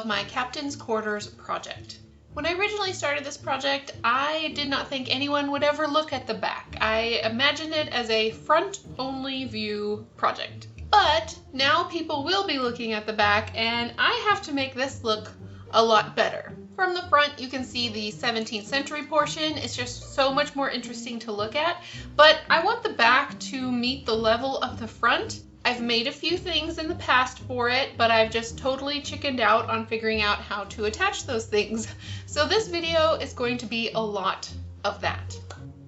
of my captain's quarters project. When I originally started this project, I did not think anyone would ever look at the back. I imagined it as a front-only view project. But now people will be looking at the back, and I have to make this look a lot better. From the front, you can see the 17th century portion. It's just so much more interesting to look at, but I want the back to meet the level of the front. I've made a few things in the past for it, but I've just totally chickened out on figuring out how to attach those things. So this video is going to be a lot of that.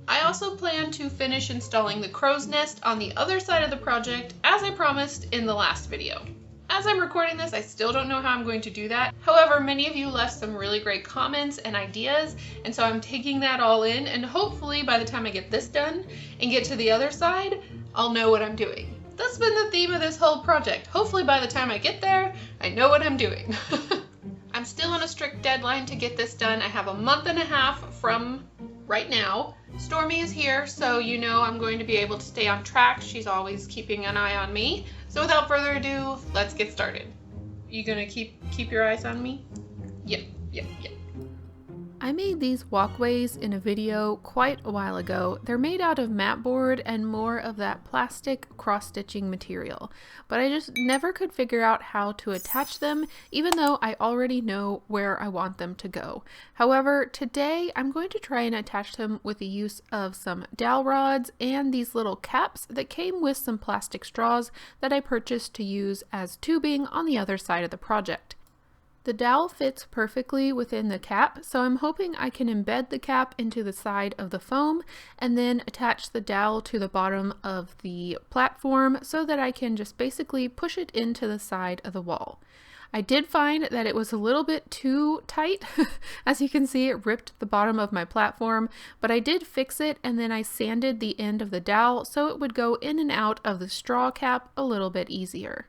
I also plan to finish installing the crow's nest on the other side of the project, as I promised in the last video. As I'm recording this, I still don't know how I'm going to do that. However, many of you left some really great comments and ideas, and so I'm taking that all in, and hopefully by the time I get this done and get to the other side, I'll know what I'm doing. That's been the theme of this whole project. Hopefully by the time I get there, I know what I'm doing. I'm still on a strict deadline to get this done. I have a month and a half from right now. Stormy is here, so you know I'm going to be able to stay on track. She's always keeping an eye on me. So without further ado, let's get started. You gonna keep your eyes on me? Yep. I made these walkways in a video quite a while ago. They're made out of mat board and more of that plastic cross-stitching material, but I just never could figure out how to attach them, even though I already know where I want them to go. However, today I'm going to try and attach them with the use of some dowel rods and these little caps that came with some plastic straws that I purchased to use as tubing on the other side of the project. The dowel fits perfectly within the cap, so I'm hoping I can embed the cap into the side of the foam and then attach the dowel to the bottom of the platform so that I can just basically push it into the side of the wall. I did find that it was a little bit too tight. As you can see, it ripped the bottom of my platform, but I did fix it and then I sanded the end of the dowel so it would go in and out of the straw cap a little bit easier.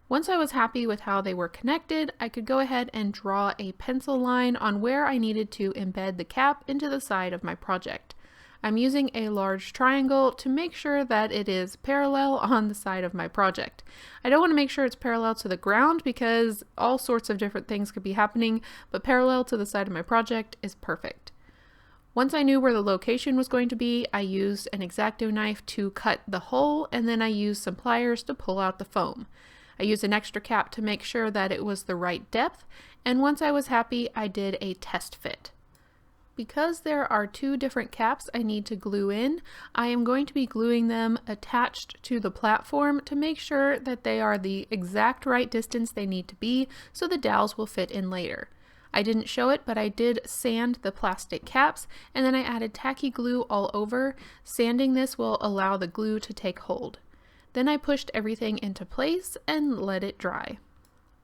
Once I was happy with how they were connected, I could go ahead and draw a pencil line on where I needed to embed the cap into the side of my project. I'm using a large triangle to make sure that it is parallel on the side of my project. I don't want to make sure it's parallel to the ground because all sorts of different things could be happening, but parallel to the side of my project is perfect. Once I knew where the location was going to be, I used an X-Acto knife to cut the hole, and then I used some pliers to pull out the foam. I used an extra cap to make sure that it was the right depth, and once I was happy, I did a test fit. Because there are two different caps I need to glue in, I am going to be gluing them attached to the platform to make sure that they are the exact right distance they need to be so the dowels will fit in later. I didn't show it, but I did sand the plastic caps, and then I added tacky glue all over. Sanding this will allow the glue to take hold. Then I pushed everything into place and let it dry.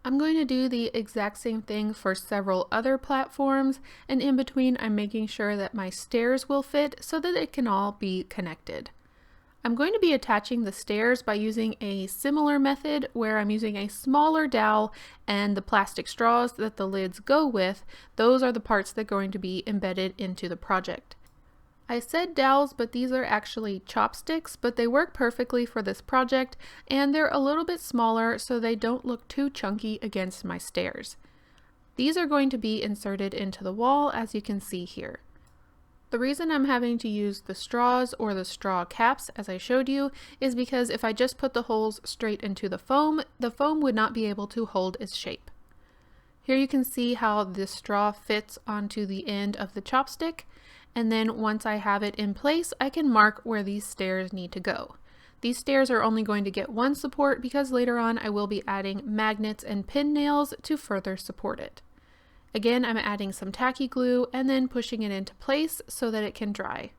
I'm going to do the exact same thing for several other platforms, and in between I'm making sure that my stairs will fit so that it can all be connected. I'm going to be attaching the stairs by using a similar method where I'm using a smaller dowel and the plastic straws that the lids go with. Those are the parts that are going to be embedded into the project. I said dowels, but these are actually chopsticks, but they work perfectly for this project, and they're a little bit smaller so they don't look too chunky against my stairs. These are going to be inserted into the wall, as you can see here. The reason I'm having to use the straws or the straw caps, as I showed you, is because if I just put the holes straight into the foam would not be able to hold its shape. Here you can see how this straw fits onto the end of the chopstick. And then once I have it in place, I can mark where these stairs need to go. These stairs are only going to get one support because later on I will be adding magnets and pin nails to further support it. Again, I'm adding some tacky glue and then pushing it into place so that it can dry.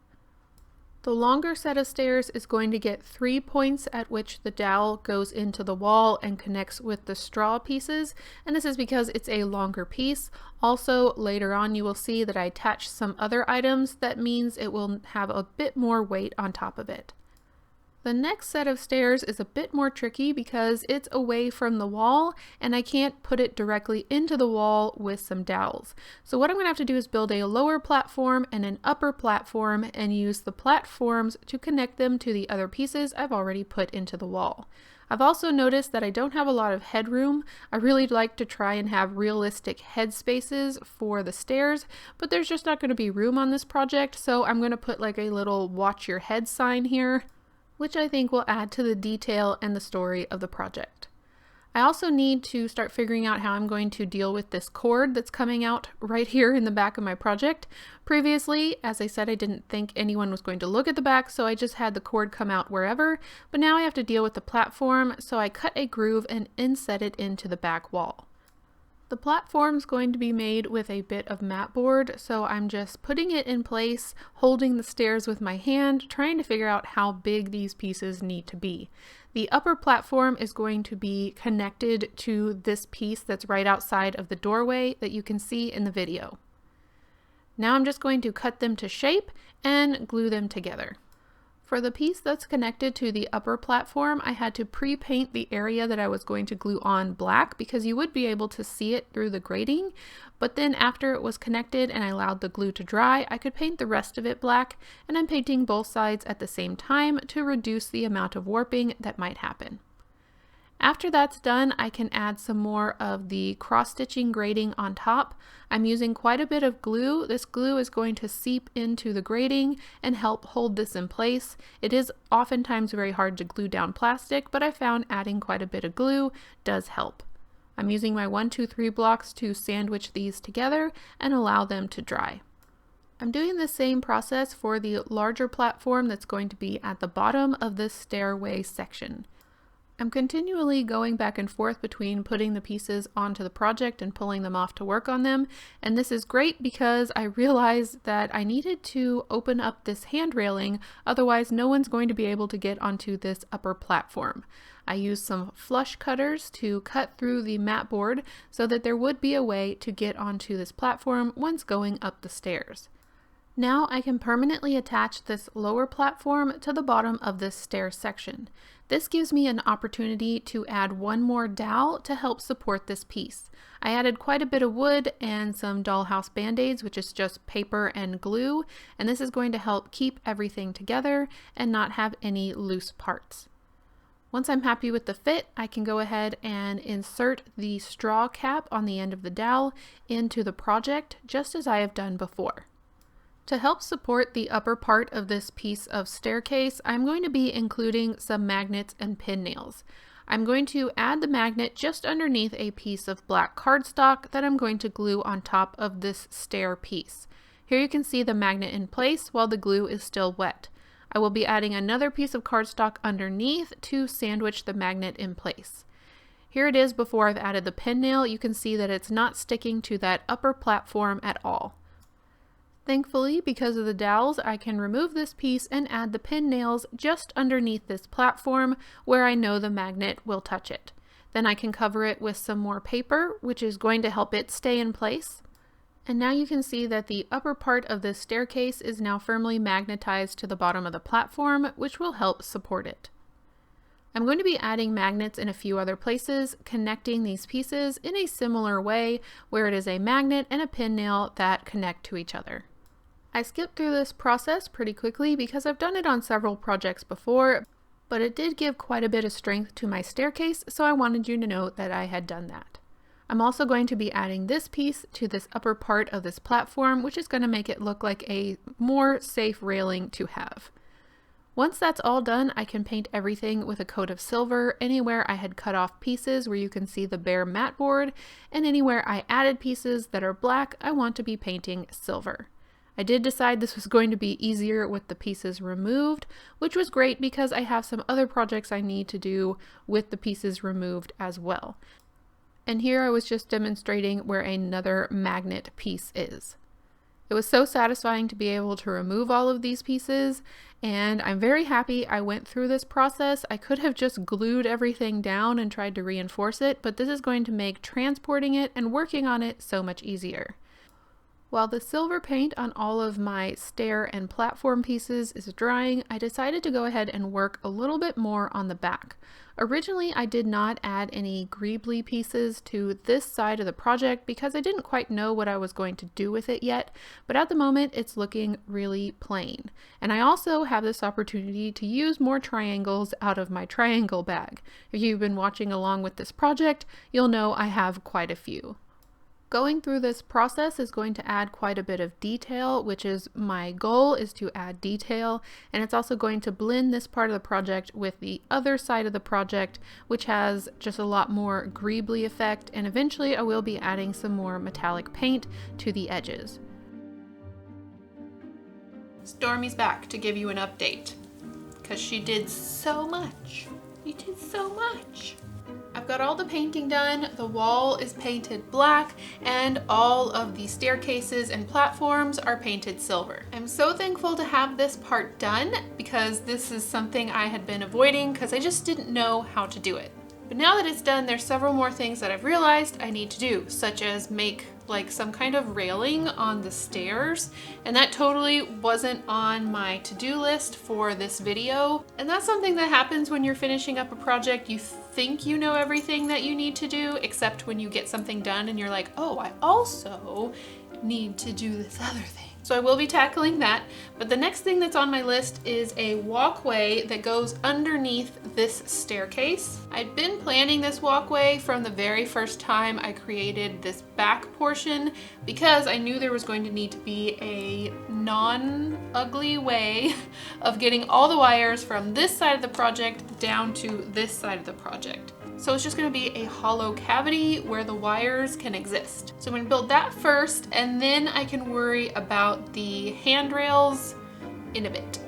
The longer set of stairs is going to get 3 points at which the dowel goes into the wall and connects with the straw pieces, and this is because it's a longer piece. Also, later on you will see that I attach some other items. That means it will have a bit more weight on top of it. The next set of stairs is a bit more tricky because it's away from the wall and I can't put it directly into the wall with some dowels. So what I'm going to have to do is build a lower platform and an upper platform and use the platforms to connect them to the other pieces I've already put into the wall. I've also noticed that I don't have a lot of headroom. I really like to try and have realistic head spaces for the stairs, but there's just not going to be room on this project, so I'm going to put like a little watch your head sign here, which I think will add to the detail and the story of the project. I also need to start figuring out how I'm going to deal with this cord that's coming out right here in the back of my project. Previously, as I said, I didn't think anyone was going to look at the back, so I just had the cord come out wherever, but now I have to deal with the platform, so I cut a groove and inset it into the back wall. The platform's going to be made with a bit of mat board, so I'm just putting it in place, holding the stairs with my hand, trying to figure out how big these pieces need to be. The upper platform is going to be connected to this piece that's right outside of the doorway that you can see in the video. Now I'm just going to cut them to shape and glue them together. For the piece that's connected to the upper platform, I had to pre-paint the area that I was going to glue on black because you would be able to see it through the grating, but then after it was connected and I allowed the glue to dry, I could paint the rest of it black, and I'm painting both sides at the same time to reduce the amount of warping that might happen. After that's done, I can add some more of the cross-stitching grating on top. I'm using quite a bit of glue. This glue is going to seep into the grating and help hold this in place. It is oftentimes very hard to glue down plastic, but I found adding quite a bit of glue does help. I'm using my 1, 2, 3 blocks to sandwich these together and allow them to dry. I'm doing the same process for the larger platform that's going to be at the bottom of this stairway section. I'm continually going back and forth between putting the pieces onto the project and pulling them off to work on them, and this is great because I realized that I needed to open up this hand railing, otherwise no one's going to be able to get onto this upper platform. I used some flush cutters to cut through the mat board so that there would be a way to get onto this platform once going up the stairs. Now I can permanently attach this lower platform to the bottom of this stair section. This gives me an opportunity to add one more dowel to help support this piece. I added quite a bit of wood and some dollhouse band-aids, which is just paper and glue, and this is going to help keep everything together and not have any loose parts. Once I'm happy with the fit, I can go ahead and insert the straw cap on the end of the dowel into the project, just as I have done before. To help support the upper part of this piece of staircase, I'm going to be including some magnets and pin nails. I'm going to add the magnet just underneath a piece of black cardstock that I'm going to glue on top of this stair piece. Here you can see the magnet in place while the glue is still wet. I will be adding another piece of cardstock underneath to sandwich the magnet in place. Here it is before I've added the pin nail. You can see that it's not sticking to that upper platform at all. Thankfully, because of the dowels, I can remove this piece and add the pin nails just underneath this platform where I know the magnet will touch it. Then I can cover it with some more paper, which is going to help it stay in place. And now you can see that the upper part of this staircase is now firmly magnetized to the bottom of the platform, which will help support it. I'm going to be adding magnets in a few other places, connecting these pieces in a similar way where it is a magnet and a pin nail that connect to each other. I skipped through this process pretty quickly because I've done it on several projects before, but it did give quite a bit of strength to my staircase, so I wanted you to know that I had done that. I'm also going to be adding this piece to this upper part of this platform, which is going to make it look like a more safe railing to have. Once that's all done, I can paint everything with a coat of silver anywhere I had cut off pieces where you can see the bare mat board, and anywhere I added pieces that are black, I want to be painting silver. I did decide this was going to be easier with the pieces removed, which was great because I have some other projects I need to do with the pieces removed as well. And here I was just demonstrating where another magnet piece is. It was so satisfying to be able to remove all of these pieces, and I'm very happy I went through this process. I could have just glued everything down and tried to reinforce it, but this is going to make transporting it and working on it so much easier. While the silver paint on all of my stair and platform pieces is drying, I decided to go ahead and work a little bit more on the back. Originally, I did not add any greebly pieces to this side of the project because I didn't quite know what I was going to do with it yet, but at the moment it's looking really plain. And I also have this opportunity to use more triangles out of my triangle bag. If you've been watching along with this project, you'll know I have quite a few. Going through this process is going to add quite a bit of detail, which is my goal, is to add detail, and it's also going to blend this part of the project with the other side of the project, which has just a lot more greebly effect, and eventually I will be adding some more metallic paint to the edges. Stormy's back to give you an update, because she did so much. You did so much. I've got all the painting done, the wall is painted black, and all of the staircases and platforms are painted silver. I'm so thankful to have this part done because this is something I had been avoiding because I just didn't know how to do it. But now that it's done, there's several more things that I've realized I need to do, such as make like some kind of railing on the stairs, and that totally wasn't on my to-do list for this video. And that's something that happens when you're finishing up a project. You think you know everything that you need to do, except when you get something done and you're like, oh, I also need to do this other thing. So I will be tackling that, but the next thing that's on my list is a walkway that goes underneath this staircase. I'd been planning this walkway from the very first time I created this back portion because I knew there was going to need to be a non-ugly way of getting all the wires from this side of the project down to this side of the project. So it's just going to be a hollow cavity where the wires can exist. So I'm going to build that first, and then I can worry about the handrails in a bit.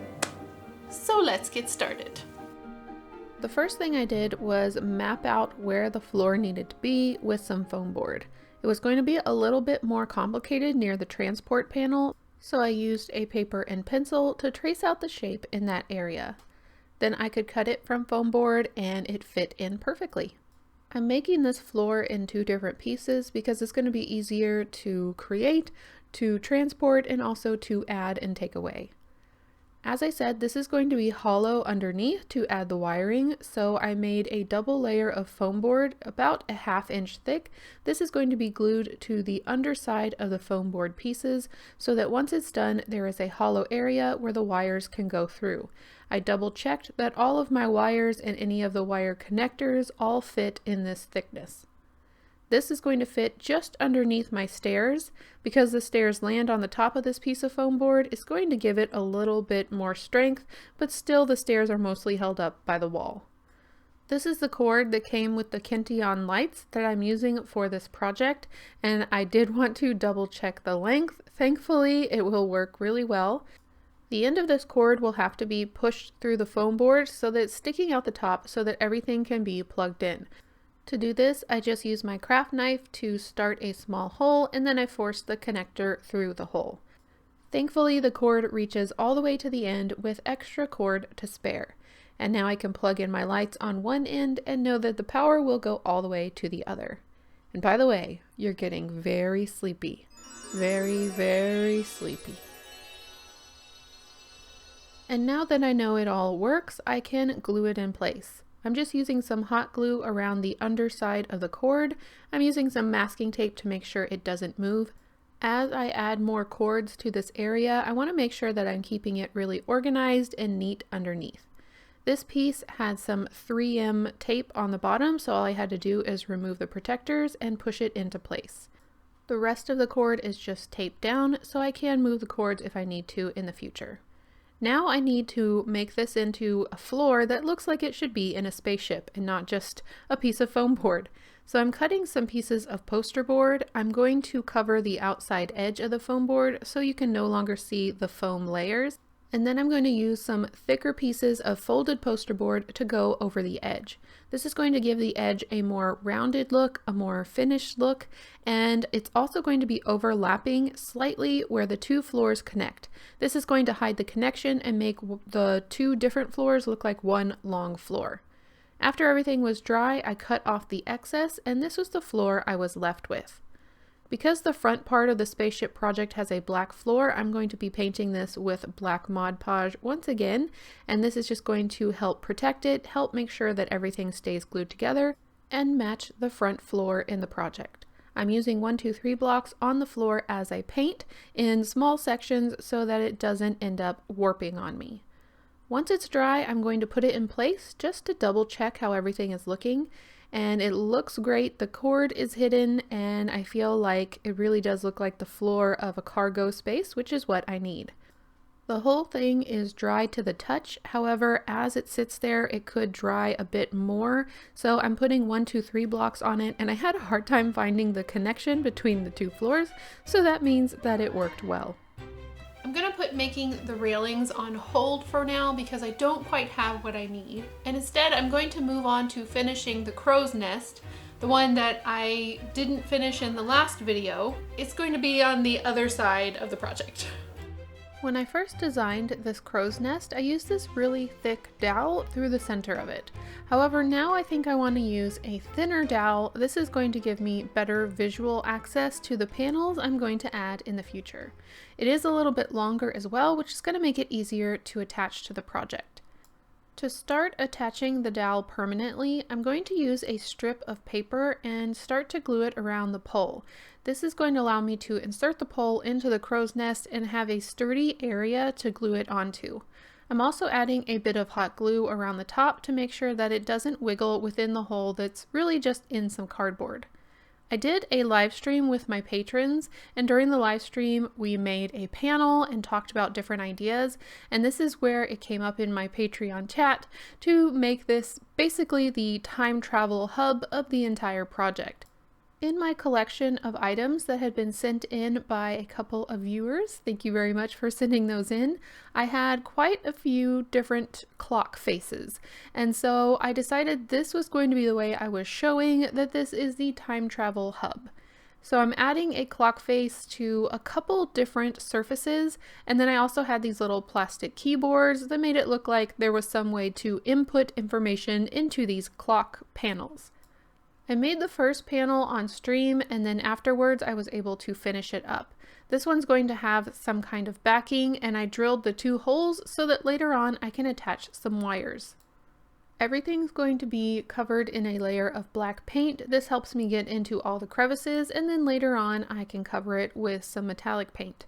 So let's get started. The first thing I did was map out where the floor needed to be with some foam board. It was going to be a little bit more complicated near the transport panel, so I used a paper and pencil to trace out the shape in that area. Then I could cut it from foam board and it fit in perfectly. I'm making this floor in 2 different pieces because it's going to be easier to create, to transport, and also to add and take away. As I said, this is going to be hollow underneath to add the wiring, so I made a double layer of foam board about a 1/2 inch thick. This is going to be glued to the underside of the foam board pieces so that once it's done, there is a hollow area where the wires can go through. I double checked that all of my wires and any of the wire connectors all fit in this thickness. This is going to fit just underneath my stairs. Because the stairs land on the top of this piece of foam board, it's going to give it a little bit more strength, but still the stairs are mostly held up by the wall. This is the cord that came with the Cantillon lights that I'm using for this project, and I did want to double check the length. Thankfully, it will work really well. The end of this cord will have to be pushed through the foam board so that it's sticking out the top so that everything can be plugged in. To do this, I just use my craft knife to start a small hole, and then I force the connector through the hole. Thankfully, the cord reaches all the way to the end with extra cord to spare. And now I can plug in my lights on one end and know that the power will go all the way to the other. And by the way, you're getting very sleepy. Very, very sleepy. And now that I know it all works, I can glue it in place. I'm just using some hot glue around the underside of the cord. I'm using some masking tape to make sure it doesn't move. As I add more cords to this area, I want to make sure that I'm keeping it really organized and neat underneath. This piece had some 3M tape on the bottom, so all I had to do is remove the protectors and push it into place. The rest of the cord is just taped down, so I can move the cords if I need to in the future. Now I need to make this into a floor that looks like it should be in a spaceship and not just a piece of foam board. So I'm cutting some pieces of poster board. I'm going to cover the outside edge of the foam board so you can no longer see the foam layers. And then I'm going to use some thicker pieces of folded poster board to go over the edge. This is going to give the edge a more rounded look, a more finished look, and it's also going to be overlapping slightly where the 2 floors connect. This is going to hide the connection and make the 2 different floors look like one long floor. After everything was dry, I cut off the excess, and this was the floor I was left with. Because the front part of the spaceship project has a black floor, I'm going to be painting this with black Mod Podge once again, and this is just going to help protect it, help make sure that everything stays glued together, and match the front floor in the project. I'm using 1, 2, 3 blocks on the floor as I paint in small sections so that it doesn't end up warping on me. Once it's dry, I'm going to put it in place just to double check how everything is looking. And it looks great. The cord is hidden and I feel like it really does look like the floor of a cargo space, which is what I need. The whole thing is dry to the touch. However, as it sits there, it could dry a bit more. So I'm putting 1, 2, 3 blocks on it, and I had a hard time finding the connection between the two floors. So that means that it worked well. I'm gonna put making the railings on hold for now because I don't quite have what I need. And instead, I'm going to move on to finishing the crow's nest, the one that I didn't finish in the last video. It's going to be on the other side of the project. When I first designed this crow's nest, I used this really thick dowel through the center of it. However, now I think I want to use a thinner dowel. This is going to give me better visual access to the panels I'm going to add in the future. It is a little bit longer as well, which is going to make it easier to attach to the project. To start attaching the dowel permanently, I'm going to use a strip of paper and start to glue it around the pole. This is going to allow me to insert the pole into the crow's nest and have a sturdy area to glue it onto. I'm also adding a bit of hot glue around the top to make sure that it doesn't wiggle within the hole that's really just in some cardboard. I did a live stream with my patrons, and during the live stream we made a panel and talked about different ideas, and this is where it came up in my Patreon chat to make this basically the time travel hub of the entire project. In my collection of items that had been sent in by a couple of viewers, thank you very much for sending those in, I had quite a few different clock faces. And so I decided this was going to be the way I was showing that this is the time travel hub. So I'm adding a clock face to a couple different surfaces, and then I also had these little plastic keyboards that made it look like there was some way to input information into these clock panels. I made the first panel on stream, and then afterwards I was able to finish it up. This one's going to have some kind of backing, and I drilled the 2 holes so that later on I can attach some wires. Everything's going to be covered in a layer of black paint. This helps me get into all the crevices, and then later on I can cover it with some metallic paint.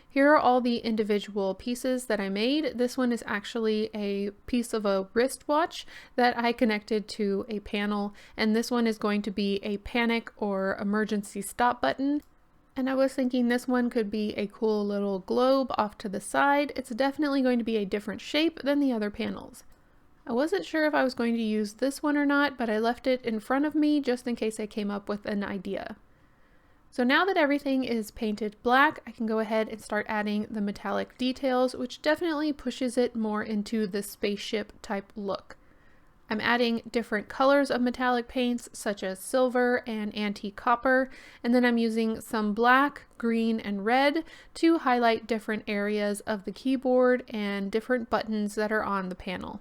Here are all the individual pieces that I made. This one is actually a piece of a wristwatch that I connected to a panel, and this one is going to be a panic or emergency stop button. And I was thinking this one could be a cool little globe off to the side. It's definitely going to be a different shape than the other panels. I wasn't sure if I was going to use this one or not, but I left it in front of me just in case I came up with an idea. So now that everything is painted black, I can go ahead and start adding the metallic details, which definitely pushes it more into the spaceship type look. I'm adding different colors of metallic paints such as silver and antique copper, and then I'm using some black, green, and red to highlight different areas of the keyboard and different buttons that are on the panel.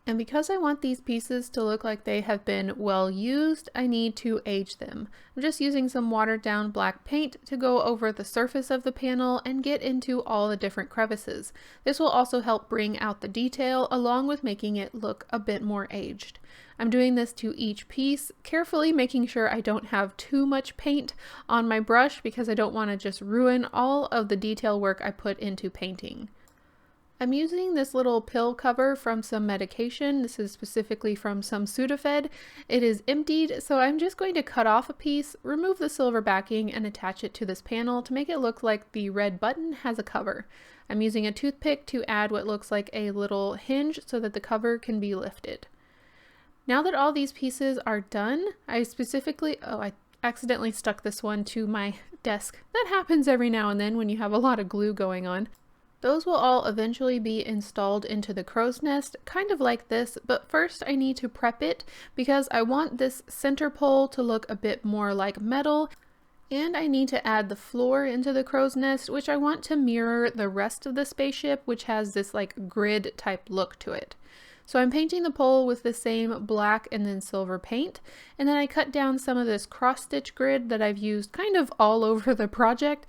And because I want these pieces to look like they have been well used, I need to age them. I'm just using some watered down black paint to go over the surface of the panel and get into all the different crevices. This will also help bring out the detail along with making it look a bit more aged. I'm doing this to each piece, carefully making sure I don't have too much paint on my brush because I don't want to just ruin all of the detail work I put into painting. I'm using this little pill cover from some medication. This is specifically from some Sudafed. It is emptied, so I'm just going to cut off a piece, remove the silver backing, and attach it to this panel to make it look like the red button has a cover. I'm using a toothpick to add what looks like a little hinge so that the cover can be lifted. Now that all these pieces are done, I accidentally stuck this one to my desk. That happens every now and then when you have a lot of glue going on. Those will all eventually be installed into the crow's nest, kind of like this, but first I need to prep it because I want this center pole to look a bit more like metal, and I need to add the floor into the crow's nest, which I want to mirror the rest of the spaceship, which has this like grid type look to it. So I'm painting the pole with the same black and then silver paint, and then I cut down some of this cross-stitch grid that I've used kind of all over the project.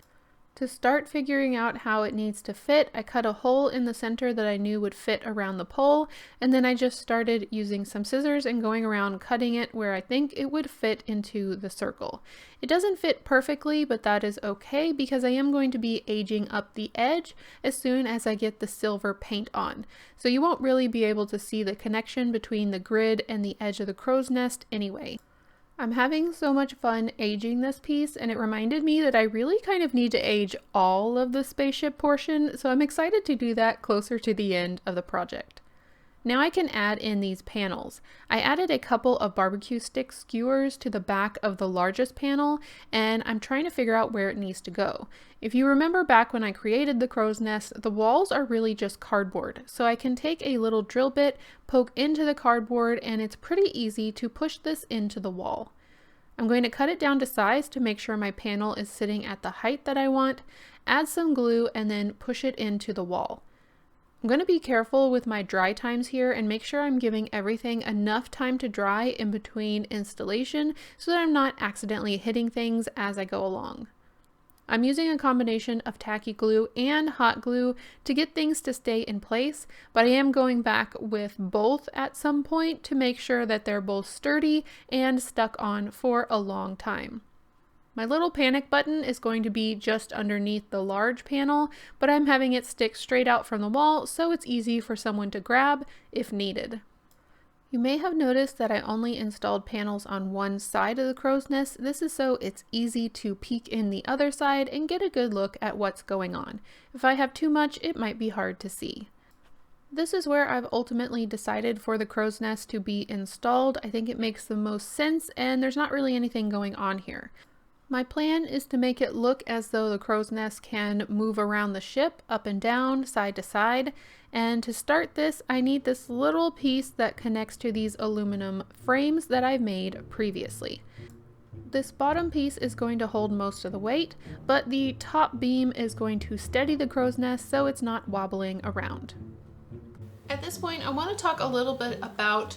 To start figuring out how it needs to fit, I cut a hole in the center that I knew would fit around the pole, and then I just started using some scissors and going around cutting it where I think it would fit into the circle. It doesn't fit perfectly, but that is okay because I am going to be aging up the edge as soon as I get the silver paint on. So you won't really be able to see the connection between the grid and the edge of the crow's nest anyway. I'm having so much fun aging this piece, and it reminded me that I really kind of need to age all of the spaceship portion, so I'm excited to do that closer to the end of the project. Now I can add in these panels. I added a couple of barbecue stick skewers to the back of the largest panel, and I'm trying to figure out where it needs to go. If you remember back when I created the crow's nest, the walls are really just cardboard, so I can take a little drill bit, poke into the cardboard, and it's pretty easy to push this into the wall. I'm going to cut it down to size to make sure my panel is sitting at the height that I want, add some glue, and then push it into the wall. I'm going to be careful with my dry times here and make sure I'm giving everything enough time to dry in between installation so that I'm not accidentally hitting things as I go along. I'm using a combination of tacky glue and hot glue to get things to stay in place, but I am going back with both at some point to make sure that they're both sturdy and stuck on for a long time. My little panic button is going to be just underneath the large panel, but I'm having it stick straight out from the wall so it's easy for someone to grab if needed. You may have noticed that I only installed panels on one side of the crow's nest. This is so it's easy to peek in the other side and get a good look at what's going on. If I have too much, it might be hard to see. This is where I've ultimately decided for the crow's nest to be installed. I think it makes the most sense and there's not really anything going on here. My plan is to make it look as though the crow's nest can move around the ship, up and down, side to side. And to start this, I need this little piece that connects to these aluminum frames that I've made previously. This bottom piece is going to hold most of the weight, but the top beam is going to steady the crow's nest so it's not wobbling around. At this point, I want to talk a little bit about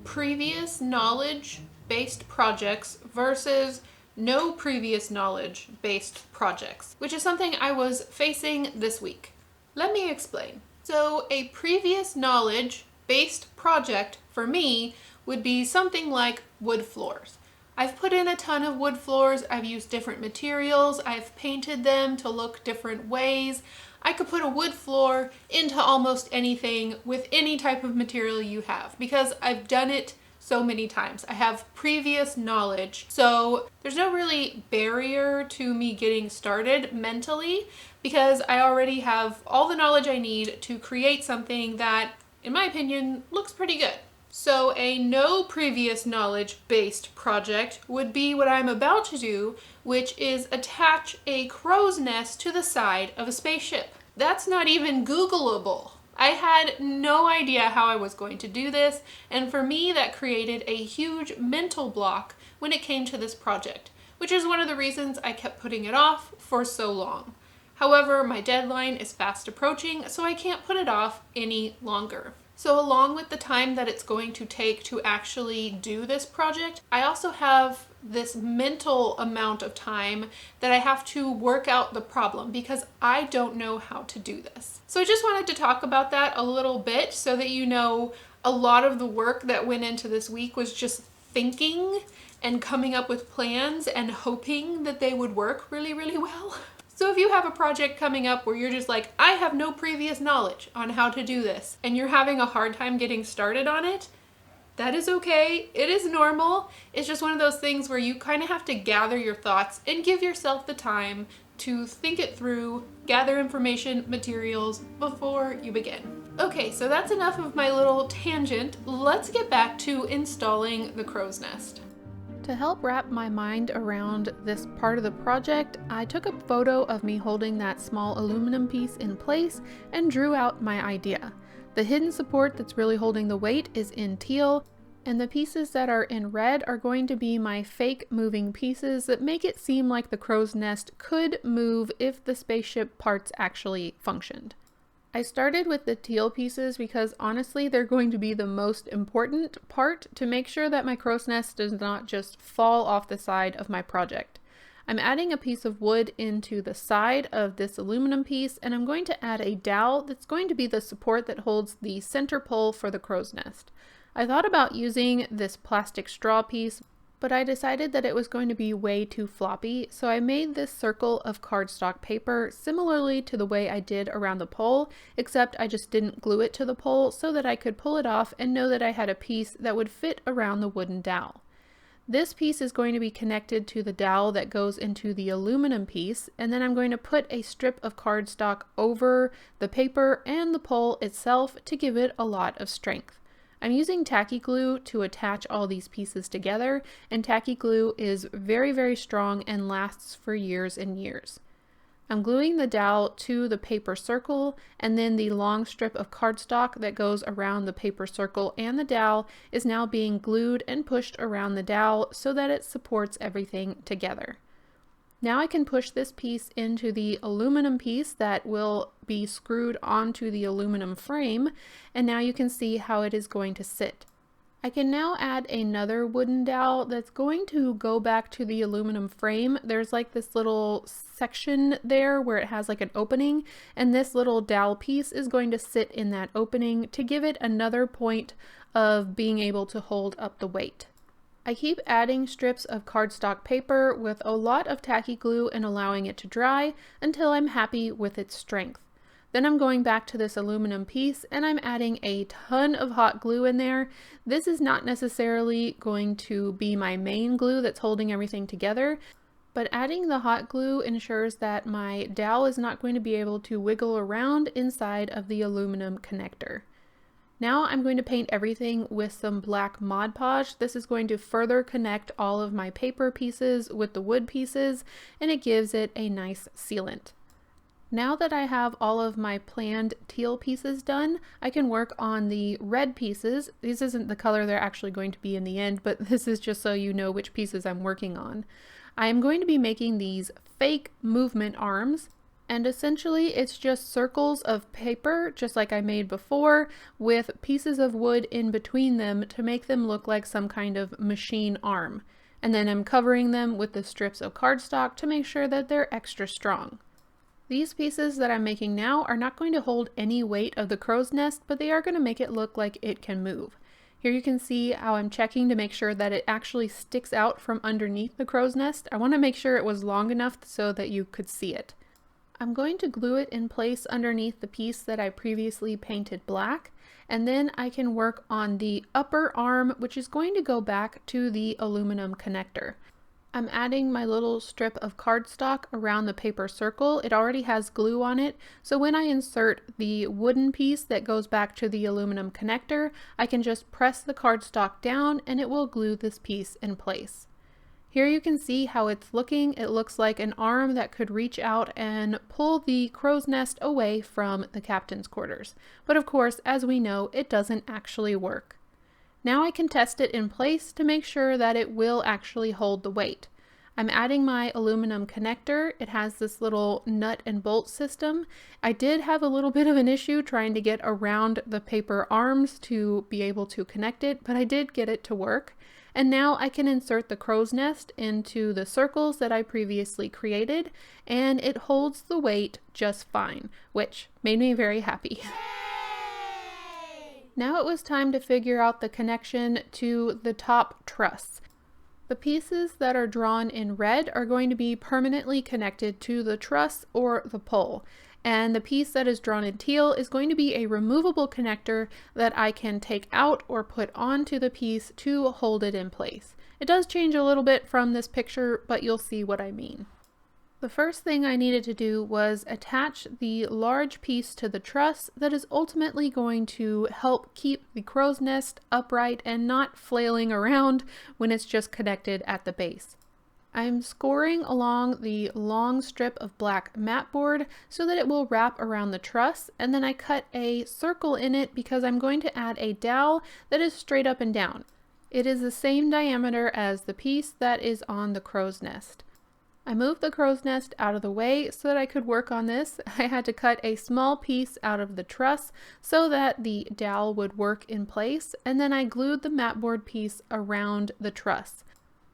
previous knowledge-based projects versus no previous knowledge-based projects, which is something I was facing this week. Let me explain. So a previous knowledge-based project for me would be something like wood floors. I've put in a ton of wood floors, I've used different materials, I've painted them to look different ways. I could put a wood floor into almost anything with any type of material you have because I've done it so many times. I have previous knowledge, so there's no really barrier to me getting started mentally because I already have all the knowledge I need to create something that, in my opinion, looks pretty good. So a no previous knowledge based project would be what I'm about to do, which is attach a crow's nest to the side of a spaceship. That's not even Googleable. I had no idea how I was going to do this, and for me that created a huge mental block when it came to this project, which is one of the reasons I kept putting it off for so long. However, my deadline is fast approaching, so I can't put it off any longer. So along with the time that it's going to take to actually do this project, I also have this mental amount of time that I have to work out the problem because I don't know how to do this. So I just wanted to talk about that a little bit so that you know a lot of the work that went into this week was just thinking and coming up with plans and hoping that they would work really, really well. So if you have a project coming up where you're just like, I have no previous knowledge on how to do this, and you're having a hard time getting started on it, that is okay. It is normal. It's just one of those things where you kind of have to gather your thoughts and give yourself the time to think it through, gather information, materials before you begin. Okay, so that's enough of my little tangent. Let's get back to installing the crow's nest. To help wrap my mind around this part of the project, I took a photo of me holding that small aluminum piece in place and drew out my idea. The hidden support that's really holding the weight is in teal, and the pieces that are in red are going to be my fake moving pieces that make it seem like the crow's nest could move if the spaceship parts actually functioned. I started with the teal pieces because honestly they're going to be the most important part to make sure that my crow's nest does not just fall off the side of my project. I'm adding a piece of wood into the side of this aluminum piece, and I'm going to add a dowel that's going to be the support that holds the center pole for the crow's nest. I thought about using this plastic straw piece, but I decided that it was going to be way too floppy, so I made this circle of cardstock paper similarly to the way I did around the pole, except I just didn't glue it to the pole so that I could pull it off and know that I had a piece that would fit around the wooden dowel. This piece is going to be connected to the dowel that goes into the aluminum piece, and then I'm going to put a strip of cardstock over the paper and the pole itself to give it a lot of strength. I'm using tacky glue to attach all these pieces together, and tacky glue is very, very strong and lasts for years and years. I'm gluing the dowel to the paper circle, and then the long strip of cardstock that goes around the paper circle and the dowel is now being glued and pushed around the dowel so that it supports everything together. Now I can push this piece into the aluminum piece that will be screwed onto the aluminum frame, and now you can see how it is going to sit. I can now add another wooden dowel that's going to go back to the aluminum frame. There's like this little section there where it has like an opening, and this little dowel piece is going to sit in that opening to give it another point of being able to hold up the weight. I keep adding strips of cardstock paper with a lot of tacky glue and allowing it to dry until I'm happy with its strength. Then I'm going back to this aluminum piece and I'm adding a ton of hot glue in there. This is not necessarily going to be my main glue that's holding everything together, but adding the hot glue ensures that my dowel is not going to be able to wiggle around inside of the aluminum connector. Now I'm going to paint everything with some black Mod Podge. This is going to further connect all of my paper pieces with the wood pieces, and it gives it a nice sealant. Now that I have all of my planned teal pieces done, I can work on the red pieces. This isn't the color they're actually going to be in the end, but this is just so you know which pieces I'm working on. I am going to be making these fake movement arms. And essentially it's just circles of paper, just like I made before, with pieces of wood in between them to make them look like some kind of machine arm. And then I'm covering them with the strips of cardstock to make sure that they're extra strong. These pieces that I'm making now are not going to hold any weight of the crow's nest, but they are going to make it look like it can move. Here you can see how I'm checking to make sure that it actually sticks out from underneath the crow's nest. I want to make sure it was long enough so that you could see it. I'm going to glue it in place underneath the piece that I previously painted black, and then I can work on the upper arm, which is going to go back to the aluminum connector. I'm adding my little strip of cardstock around the paper circle. It already has glue on it, so when I insert the wooden piece that goes back to the aluminum connector, I can just press the cardstock down and it will glue this piece in place. Here you can see how it's looking. It looks like an arm that could reach out and pull the crow's nest away from the captain's quarters. But of course, as we know, it doesn't actually work. Now I can test it in place to make sure that it will actually hold the weight. I'm adding my aluminum connector. It has this little nut and bolt system. I did have a little bit of an issue trying to get around the paper arms to be able to connect it, but I did get it to work. And now I can insert the crow's nest into the circles that I previously created, and it holds the weight just fine, which made me very happy. Now it was time to figure out the connection to the top truss. The pieces that are drawn in red are going to be permanently connected to the truss or the pole. And the piece that is drawn in teal is going to be a removable connector that I can take out or put onto the piece to hold it in place. It does change a little bit from this picture, but you'll see what I mean. The first thing I needed to do was attach the large piece to the truss that is ultimately going to help keep the crow's nest upright and not flailing around when it's just connected at the base. I'm scoring along the long strip of black mat board so that it will wrap around the truss, and then I cut a circle in it because I'm going to add a dowel that is straight up and down. It is the same diameter as the piece that is on the crow's nest. I moved the crow's nest out of the way so that I could work on this. I had to cut a small piece out of the truss so that the dowel would work in place, and then I glued the mat board piece around the truss.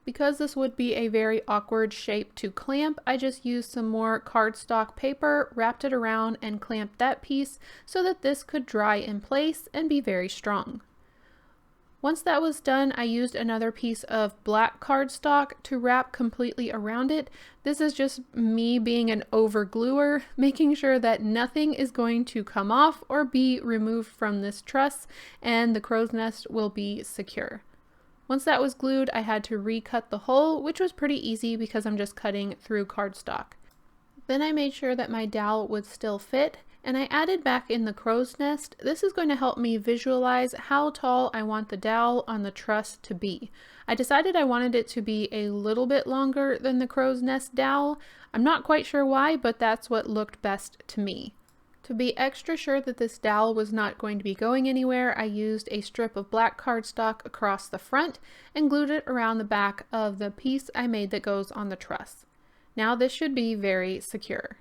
Because this would be a very awkward shape to clamp, I just used some more cardstock paper, wrapped it around, and clamped that piece so that this could dry in place and be very strong. Once that was done, I used another piece of black cardstock to wrap completely around it. This is just me being an over-gluer, making sure that nothing is going to come off or be removed from this truss, and the crow's nest will be secure. Once that was glued, I had to recut the hole, which was pretty easy because I'm just cutting through cardstock. Then I made sure that my dowel would still fit, and I added back in the crow's nest. This is going to help me visualize how tall I want the dowel on the truss to be. I decided I wanted it to be a little bit longer than the crow's nest dowel. I'm not quite sure why, but that's what looked best to me. To be extra sure that this dowel was not going to be going anywhere, I used a strip of black cardstock across the front and glued it around the back of the piece I made that goes on the truss. Now this should be very secure.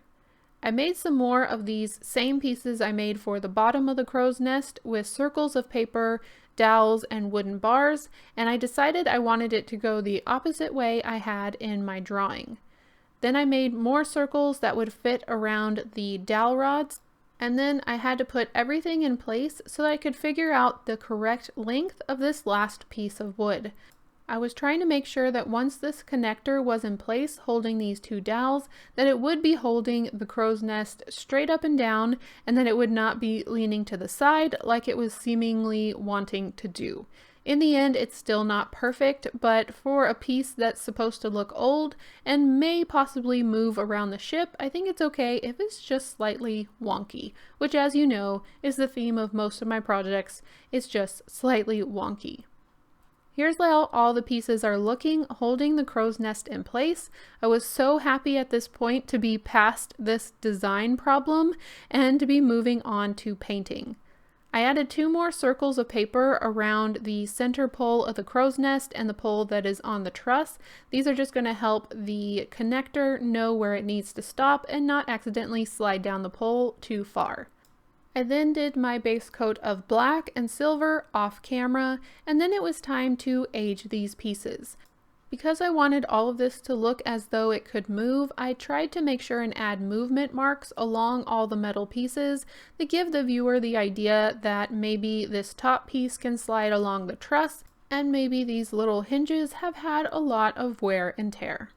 I made some more of these same pieces I made for the bottom of the crow's nest with circles of paper, dowels, and wooden bars, and I decided I wanted it to go the opposite way I had in my drawing. Then I made more circles that would fit around the dowel rods, and then I had to put everything in place so that I could figure out the correct length of this last piece of wood. I was trying to make sure that once this connector was in place holding these two dowels, that it would be holding the crow's nest straight up and down, and that it would not be leaning to the side like it was seemingly wanting to do. In the end, it's still not perfect, but for a piece that's supposed to look old and may possibly move around the ship, I think it's okay if it's just slightly wonky, which, as you know, is the theme of most of my projects. It's just slightly wonky. Here's how all the pieces are looking, holding the crow's nest in place. I was so happy at this point to be past this design problem and to be moving on to painting. I added 2 more circles of paper around the center pole of the crow's nest and the pole that is on the truss. These are just going to help the connector know where it needs to stop and not accidentally slide down the pole too far. I then did my base coat of black and silver off camera, and then it was time to age these pieces. Because I wanted all of this to look as though it could move, I tried to make sure and add movement marks along all the metal pieces that give the viewer the idea that maybe this top piece can slide along the truss, and maybe these little hinges have had a lot of wear and tear.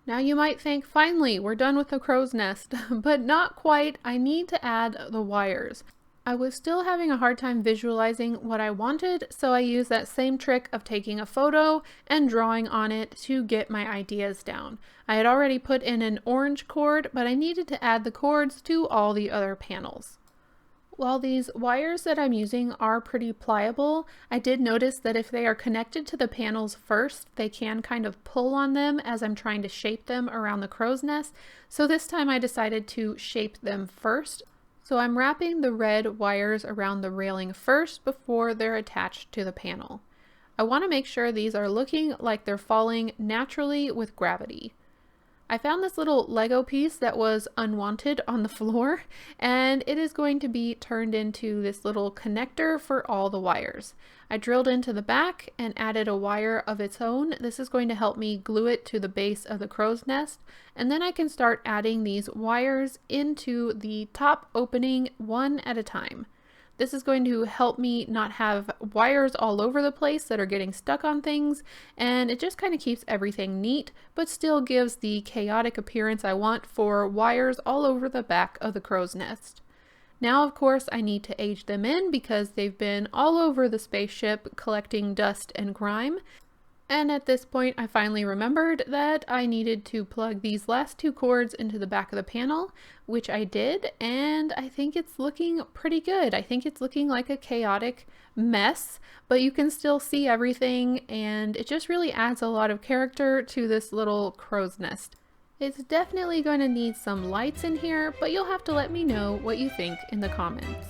Now you might think, finally, we're done with the crow's nest, but not quite. I need to add the wires. I was still having a hard time visualizing what I wanted, so I used that same trick of taking a photo and drawing on it to get my ideas down. I had already put in an orange cord, but I needed to add the cords to all the other panels. While these wires that I'm using are pretty pliable, I did notice that if they are connected to the panels first, they can kind of pull on them as I'm trying to shape them around the crow's nest. So this time I decided to shape them first. So I'm wrapping the red wires around the railing first before they're attached to the panel. I want to make sure these are looking like they're falling naturally with gravity. I found this little Lego piece that was unwanted on the floor, and it is going to be turned into this little connector for all the wires. I drilled into the back and added a wire of its own. This is going to help me glue it to the base of the crow's nest, and then I can start adding these wires into the top opening one at a time. This is going to help me not have wires all over the place that are getting stuck on things, and it just kind of keeps everything neat, but still gives the chaotic appearance I want for wires all over the back of the crow's nest. Now, of course, I need to age them in because they've been all over the spaceship collecting dust and grime. And at this point, I finally remembered that I needed to plug these last 2 cords into the back of the panel, which I did, and I think it's looking pretty good. I think it's looking like a chaotic mess, but you can still see everything, and it just really adds a lot of character to this little crow's nest. It's definitely going to need some lights in here, but you'll have to let me know what you think in the comments.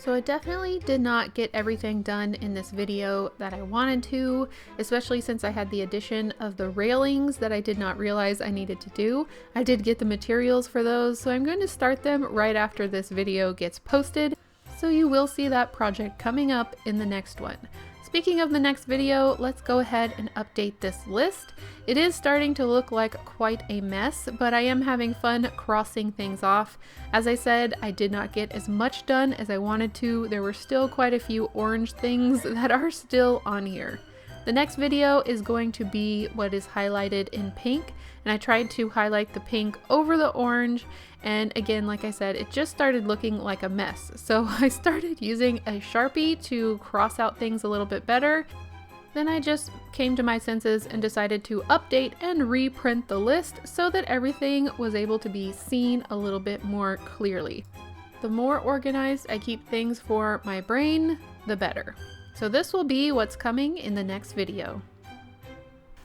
So I definitely did not get everything done in this video that I wanted to, especially since I had the addition of the railings that I did not realize I needed to do. I did get the materials for those, so I'm going to start them right after this video gets posted. So you will see that project coming up in the next one. Speaking of the next video, let's go ahead and update this list. It is starting to look like quite a mess, but I am having fun crossing things off. As I said, I did not get as much done as I wanted to. There were still quite a few orange things that are still on here. The next video is going to be what is highlighted in pink, and I tried to highlight the pink over the orange, and again, like I said, it just started looking like a mess. So I started using a Sharpie to cross out things a little bit better. Then I just came to my senses and decided to update and reprint the list so that everything was able to be seen a little bit more clearly. The more organized I keep things for my brain, the better. So this will be what's coming in the next video.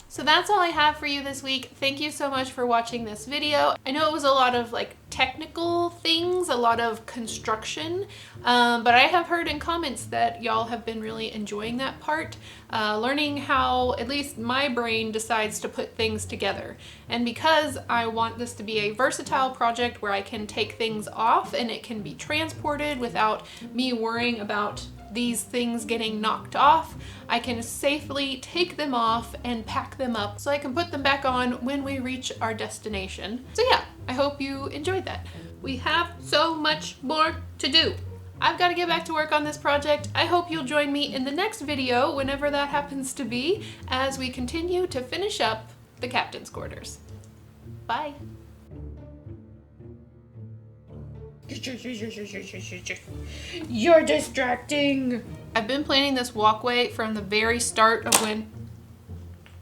So that's all I have for you this week. Thank you so much for watching this video. I know it was a lot of technical things, a lot of construction, but I have heard in comments that y'all have been really enjoying that part, learning how at least my brain decides to put things together. And because I want this to be a versatile project where I can take things off and it can be transported without me worrying about these things getting knocked off, I can safely take them off and pack them up so I can put them back on when we reach our destination. So yeah, I hope you enjoyed that. We have so much more to do. I've got to get back to work on this project. I hope you'll join me in the next video, whenever that happens to be, as we continue to finish up the captain's quarters. Bye. You're distracting. I've been planning this walkway from the very start of when...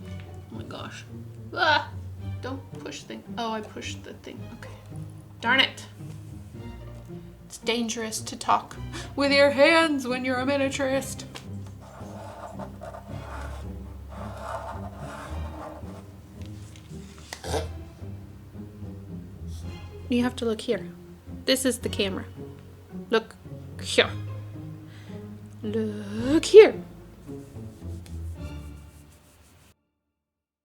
Oh my gosh. Ah, don't push thing. Oh, I pushed the thing. Okay. Darn it. It's dangerous to talk with your hands when you're a miniaturist. You have to look here. This is the camera. Look here. Look here.